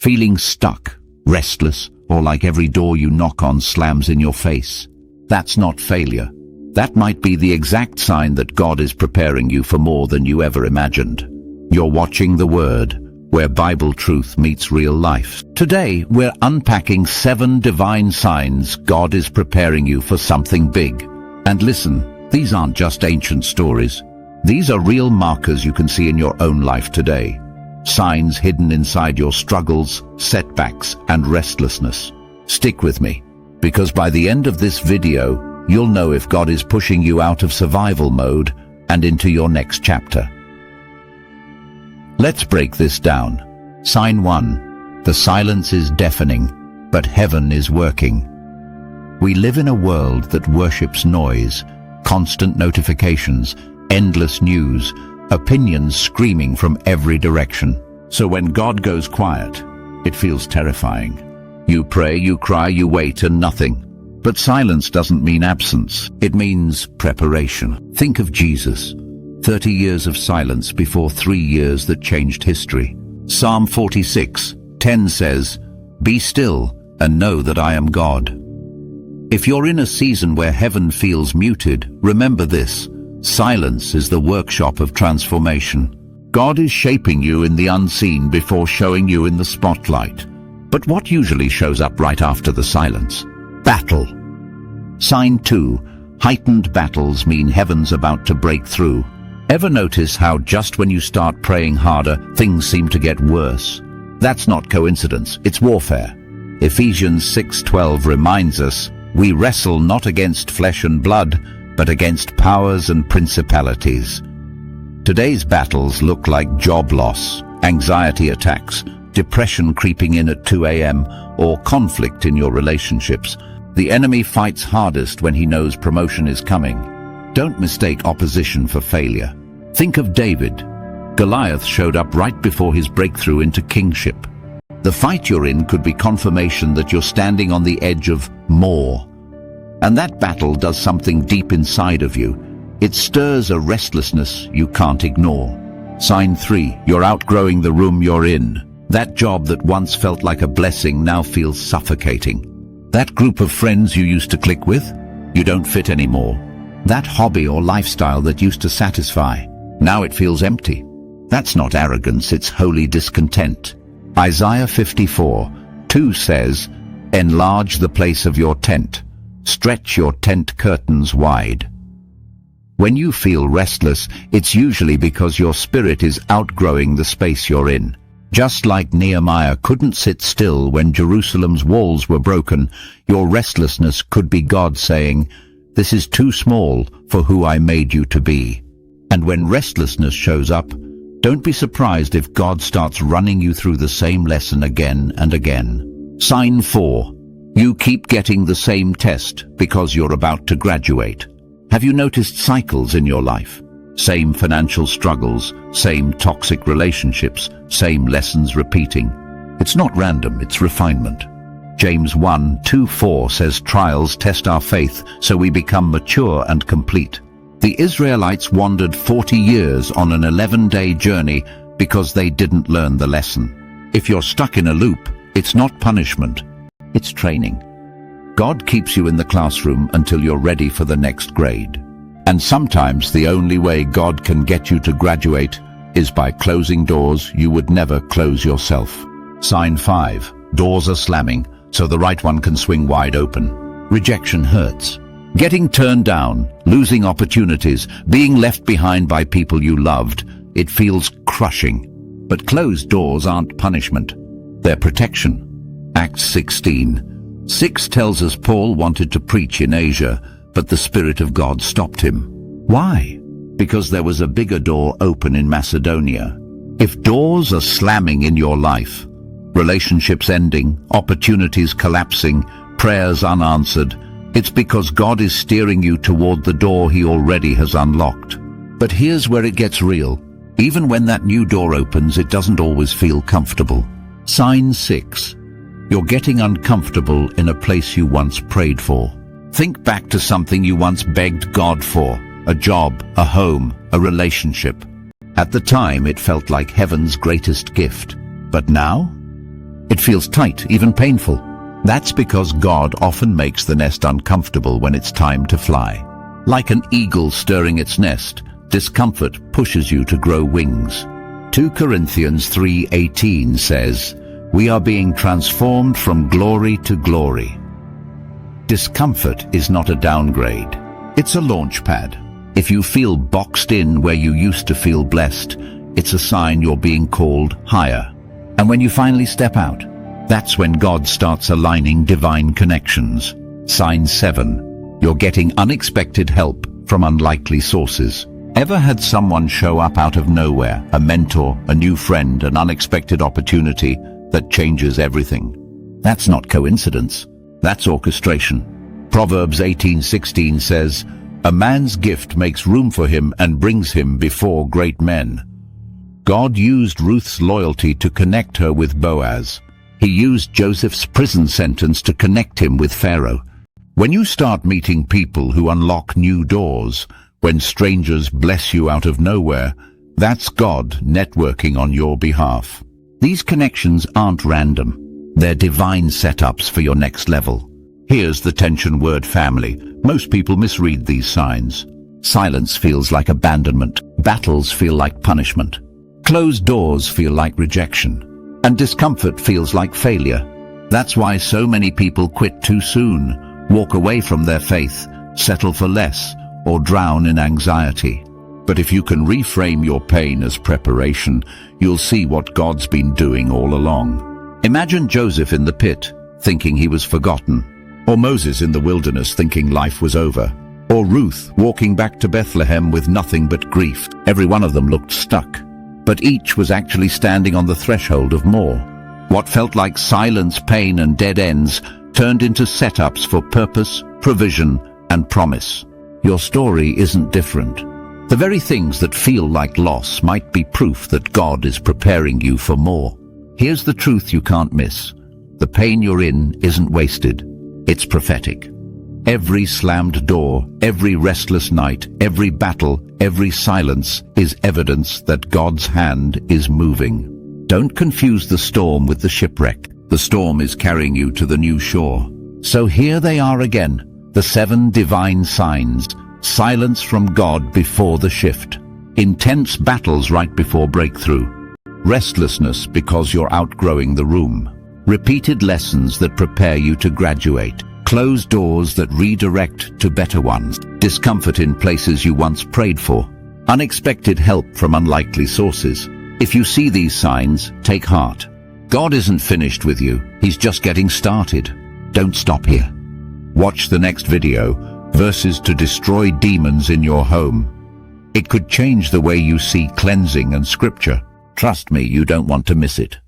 Feeling stuck, restless, or like every door you knock on slams in your face. That's not failure. That might be the exact sign that God is preparing you for more than you ever imagined. You're watching The Word, where Bible truth meets real life. Today, we're unpacking 7 divine signs God is preparing you for something big. And listen, these aren't just ancient stories. These are real markers you can see in your own life today. Signs hidden inside your struggles, setbacks, and restlessness. Stick with me, because by the end of this video, you'll know if God is pushing you out of survival mode and into your next chapter. Let's break this down. Sign 1. The silence is deafening, but heaven is working. We live in a world that worships noise, constant notifications, endless news, opinions screaming from every direction. So when God goes quiet, it feels terrifying. You pray, you cry, you wait, and nothing. But silence doesn't mean absence. It means preparation. Think of Jesus. 30 years of silence before 3 years that changed history. Psalm 46:10 says, "Be still and know that I am God." If you're in a season where heaven feels muted, remember this. Silence is the workshop of transformation. God is shaping you in the unseen before showing you in the spotlight. But what usually shows up right after the silence? Battle. Sign 2. Heightened battles mean heaven's about to break through. Ever notice how just when you start praying harder, things seem to get worse? That's not coincidence, it's warfare. Ephesians 6:12 reminds us, we wrestle not against flesh and blood, but against powers and principalities. Today's battles look like job loss, anxiety attacks, depression creeping in at 2 a.m., or conflict in your relationships. The enemy fights hardest when he knows promotion is coming. Don't mistake opposition for failure. Think of David. Goliath showed up right before his breakthrough into kingship. The fight you're in could be confirmation that you're standing on the edge of more. And that battle does something deep inside of you. It stirs a restlessness you can't ignore. Sign 3. You're outgrowing the room you're in. That job that once felt like a blessing now feels suffocating. That group of friends you used to click with, you don't fit anymore. That hobby or lifestyle that used to satisfy, now it feels empty. That's not arrogance, it's holy discontent. Isaiah 54:2 says, "Enlarge the place of your tent. Stretch your tent curtains wide." When you feel restless, it's usually because your spirit is outgrowing the space you're in. Just like Nehemiah couldn't sit still when Jerusalem's walls were broken, your restlessness could be God saying, "This is too small for who I made you to be." And when restlessness shows up, don't be surprised if God starts running you through the same lesson again and again. Sign 4. You keep getting the same test because you're about to graduate. Have you noticed cycles in your life? Same financial struggles, same toxic relationships, same lessons repeating. It's not random, it's refinement. James 1:2-4 says trials test our faith so we become mature and complete. The Israelites wandered 40 years on an 11-day journey because they didn't learn the lesson. If you're stuck in a loop, it's not punishment, it's training. God keeps you in the classroom until you're ready for the next grade. And sometimes the only way God can get you to graduate is by closing doors you would never close yourself. Sign 5. Doors are slamming, so the right one can swing wide open. Rejection hurts. Getting turned down, losing opportunities, being left behind by people you loved, it feels crushing. But closed doors aren't punishment, they're protection. Acts 16:6 tells us Paul wanted to preach in Asia, but the Spirit of God stopped him. Why? Because there was a bigger door open in Macedonia. If doors are slamming in your life, relationships ending, opportunities collapsing, prayers unanswered, it's because God is steering you toward the door He already has unlocked. But here's where it gets real. Even when that new door opens, it doesn't always feel comfortable. Sign 6. You're getting uncomfortable in a place you once prayed for. Think back to something you once begged God for, a job, a home, a relationship. At the time, it felt like heaven's greatest gift. But now? It feels tight, even painful. That's because God often makes the nest uncomfortable when it's time to fly. Like an eagle stirring its nest, discomfort pushes you to grow wings. 2 Corinthians 3:18 says, "We are being transformed from glory to glory." Discomfort is not a downgrade. It's a launch pad. If you feel boxed in where you used to feel blessed, it's a sign you're being called higher. And when you finally step out, that's when God starts aligning divine connections. Sign 7. You're getting unexpected help from unlikely sources. Ever had someone show up out of nowhere, a mentor, a new friend, an unexpected opportunity that changes everything? That's not coincidence. That's orchestration. Proverbs 18:16 says, "A man's gift makes room for him and brings him before great men." God used Ruth's loyalty to connect her with Boaz. He used Joseph's prison sentence to connect him with Pharaoh. When you start meeting people who unlock new doors, when strangers bless you out of nowhere, that's God networking on your behalf. These connections aren't random. They're divine setups for your next level. Here's the tension word: family. Most people misread these signs. Silence feels like abandonment. Battles feel like punishment. Closed doors feel like rejection. And discomfort feels like failure. That's why so many people quit too soon, walk away from their faith, settle for less, or drown in anxiety. But if you can reframe your pain as preparation, you'll see what God's been doing all along. Imagine Joseph in the pit, thinking he was forgotten, or Moses in the wilderness thinking life was over, or Ruth walking back to Bethlehem with nothing but grief. Every one of them looked stuck, but each was actually standing on the threshold of more. What felt like silence, pain, and dead ends turned into setups for purpose, provision, and promise. Your story isn't different. The very things that feel like loss might be proof that God is preparing you for more. Here's the truth you can't miss. The pain you're in isn't wasted. It's prophetic. Every slammed door, every restless night, every battle, every silence is evidence that God's hand is moving. Don't confuse the storm with the shipwreck. The storm is carrying you to the new shore. So here they are again, the 7 divine signs. Silence from God before the shift. Intense battles right before breakthrough. Restlessness because you're outgrowing the room. Repeated lessons that prepare you to graduate. Closed doors that redirect to better ones. Discomfort in places you once prayed for. Unexpected help from unlikely sources. If you see these signs, take heart. God isn't finished with you. He's just getting started. Don't stop here. Watch the next video, Verses to Destroy Demons in Your Home. It could change the way you see cleansing and scripture. Trust me, you don't want to miss it.